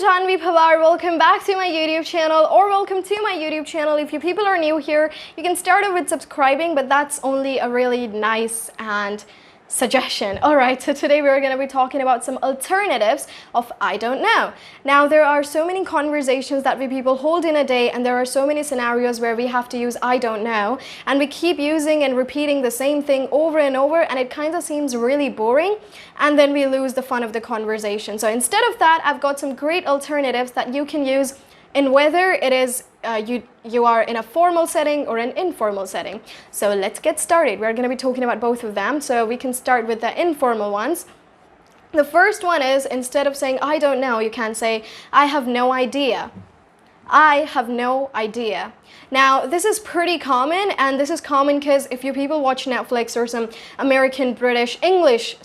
Janvi Pawar. Welcome back to my YouTube channel, or welcome to my YouTube channel. If you people are new here, you can start off with subscribing, but that's only a really nice and suggestion. Alright, so today we're going to be talking about some alternatives of I don't know. Now, there are so many conversations that we people hold in a day, and there are so many scenarios where we have to use I don't know, and we keep using and repeating the same thing over and over, and it kind of seems really boring, and then we lose the fun of the conversation. So instead of that, I've got some great alternatives that you can use in whether it is you are in a formal setting or an informal setting. So let's get started. We're going to be talking about both of them. So we can start with the informal ones. The first one is, instead of saying I don't know, you can say I have no idea. I have no idea. Now, this is pretty common, and this is common because if you people watch Netflix or some American, British, English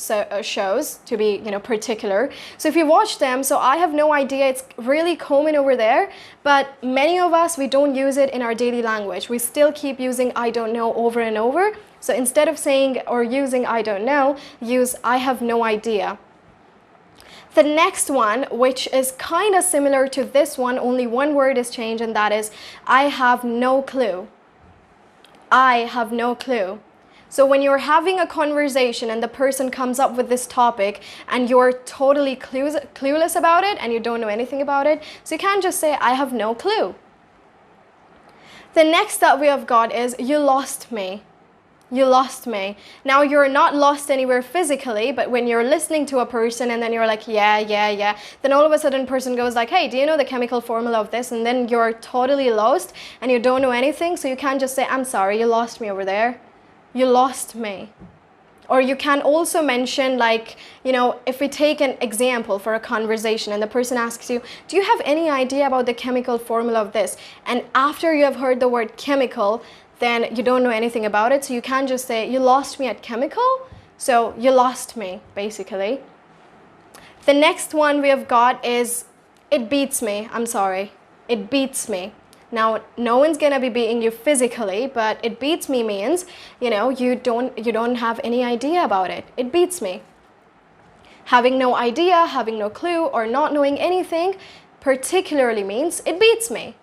shows, to be, particular. So if you watch them, so I have no idea, it's really common over there, but many of us, we don't use it in our daily language. We still keep using I don't know over and over. So instead of saying or using I don't know, use I have no idea. The next one, which is kind of similar to this one, only one word is changed, and that is I have no clue. I have no clue. So when you're having a conversation and the person comes up with this topic and you're totally clueless about it and you don't know anything about it, so you can't just say I have no clue. The next that we have got is you lost me. You lost me. Now, you're not lost anywhere physically, but when you're listening to a person and then you're like, yeah, then all of a sudden person goes like, hey, do you know the chemical formula of this? And then you're totally lost and you don't know anything, so you can't just say, I'm sorry, you lost me over there. You lost me. Or you can also mention, like, if we take an example for a conversation and the person asks you, do you have any idea about the chemical formula of this? And after you have heard the word chemical, then you don't know anything about it, so you can't just say, you lost me at chemical, so you lost me, basically. The next one we have got is, it beats me, I'm sorry, it beats me. Now, no one's gonna be beating you physically, but it beats me means, you don't have any idea about it. It beats me. Having no idea, having no clue, or not knowing anything particularly means, it beats me.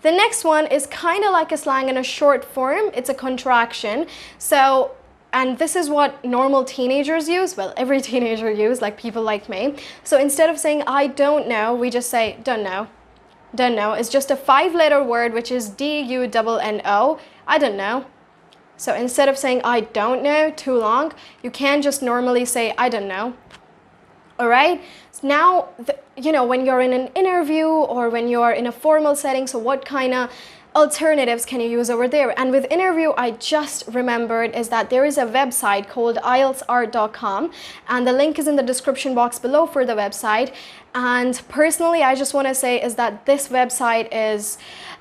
The next one is kind of like a slang in a short form. It's a contraction. So, and this is what normal teenagers use. Well, every teenager use, like people like me. So instead of saying I don't know, we just say don't know. Don't know. It's just a 5-letter word, which is D-U-N-N-O. I don't know. So instead of saying I don't know too long, you can just normally say I don't know. Alright, so now, when you're in an interview or when you're in a formal setting, so what kind of alternatives can you use over there? And with interview, I just remembered is that there is a website called IELTSart.com, and the link is in the description box below for the website. And personally, I just want to say is that this website is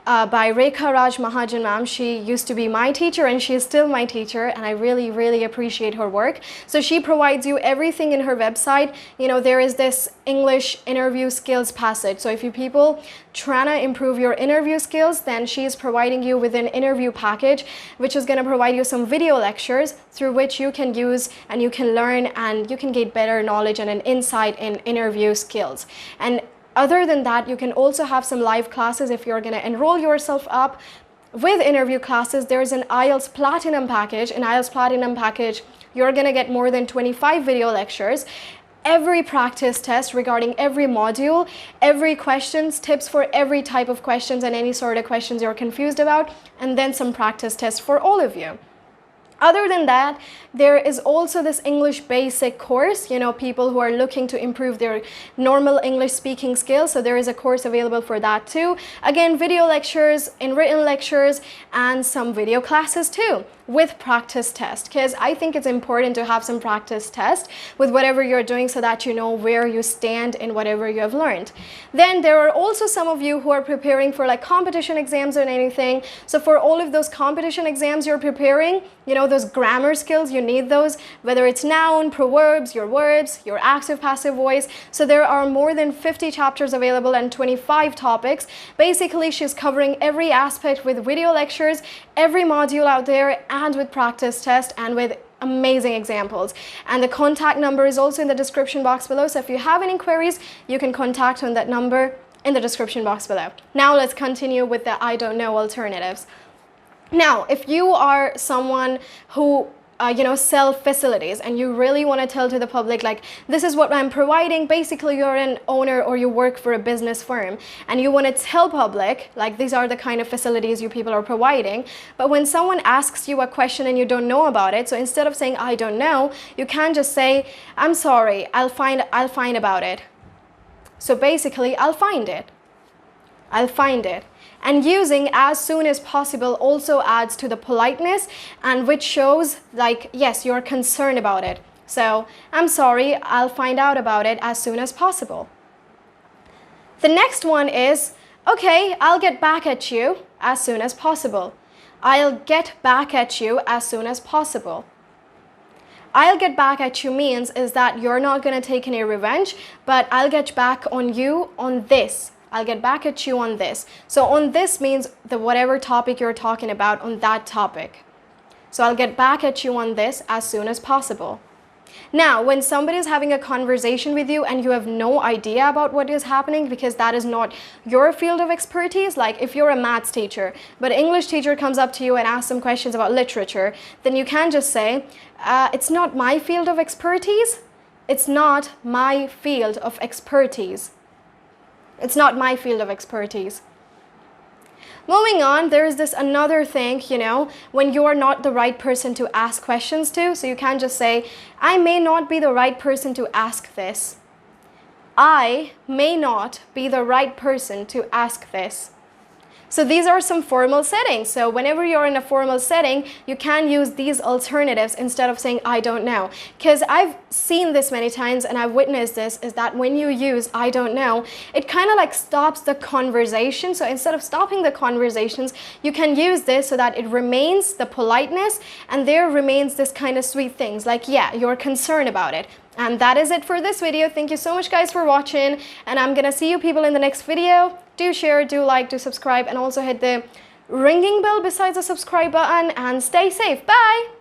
by Rekha Raj Mahajan ma'am. She used to be my teacher and she is still my teacher, and I really, really appreciate her work. So she provides you everything in her website. There is this English interview skills passage. So if you people trying to improve your interview skills, then she is providing you with an interview package, which is going to provide you some video lectures through which you can use and you can learn and you can get better knowledge and an insight in interview skills. And other than that, you can also have some live classes if you're going to enroll yourself up with interview classes. There's an IELTS Platinum package. In IELTS Platinum package, you're going to get more than 25 video lectures, every practice test regarding every module, every questions, tips for every type of questions and any sort of questions you're confused about, and then some practice tests for all of you. Other than that, there is also this English basic course, people who are looking to improve their normal English speaking skills. So there is a course available for that too. Again, video lectures, in written lectures, and some video classes too, with practice test, because I think it's important to have some practice test with whatever you're doing so that you know where you stand in whatever you have learned. Then there are also some of you who are preparing for like competition exams or anything. So for all of those competition exams you're preparing, those grammar skills, you need those, whether it's noun, proverbs, your verbs, your active passive voice. So there are more than 50 chapters available and 25 topics. Basically, she's covering every aspect with video lectures, every module out there, and with practice test, and with amazing examples. And the contact number is also in the description box below. So if you have any queries, you can contact on that number in the description box below. Now let's continue with the I don't know alternatives. Now, if you are someone who sell facilities and you really want to tell to the public, like, this is what I'm providing. Basically, you're an owner or you work for a business firm and you want to tell public, like, these are the kind of facilities you people are providing. But when someone asks you a question and you don't know about it, so instead of saying, I don't know, you can just say, I'm sorry, I'll find about it. So basically, I'll find it. And using as soon as possible also adds to the politeness, and which shows, like, yes, you're concerned about it. So, I'm sorry, I'll find out about it as soon as possible. The next one is, okay, I'll get back at you as soon as possible. I'll get back at you as soon as possible. I'll get back at you means is that you're not going to take any revenge, but I'll get back on you on this. I'll get back at you on this. So on this means the whatever topic you're talking about, on that topic. So I'll get back at you on this as soon as possible. Now, when somebody is having a conversation with you and you have no idea about what is happening because that is not your field of expertise, like if you're a maths teacher, but an English teacher comes up to you and asks some questions about literature, then you can just say, it's not my field of expertise. It's not my field of expertise. It's not my field of expertise. Moving on, there is this another thing, when you are not the right person to ask questions to. So you can just say, I may not be the right person to ask this. I may not be the right person to ask this. So these are some formal settings. So whenever you're in a formal setting, you can use these alternatives instead of saying, I don't know. Because I've seen this many times and I've witnessed this, is that when you use I don't know, it kind of like stops the conversation. So instead of stopping the conversations, you can use this so that it remains the politeness and there remains this kind of sweet things like, yeah, you're concerned about it. And that is it for this video. Thank you so much guys for watching, and I'm gonna see you people in the next video. Do share, do like, do subscribe, and also hit the ringing bell besides the subscribe button, and stay safe. Bye!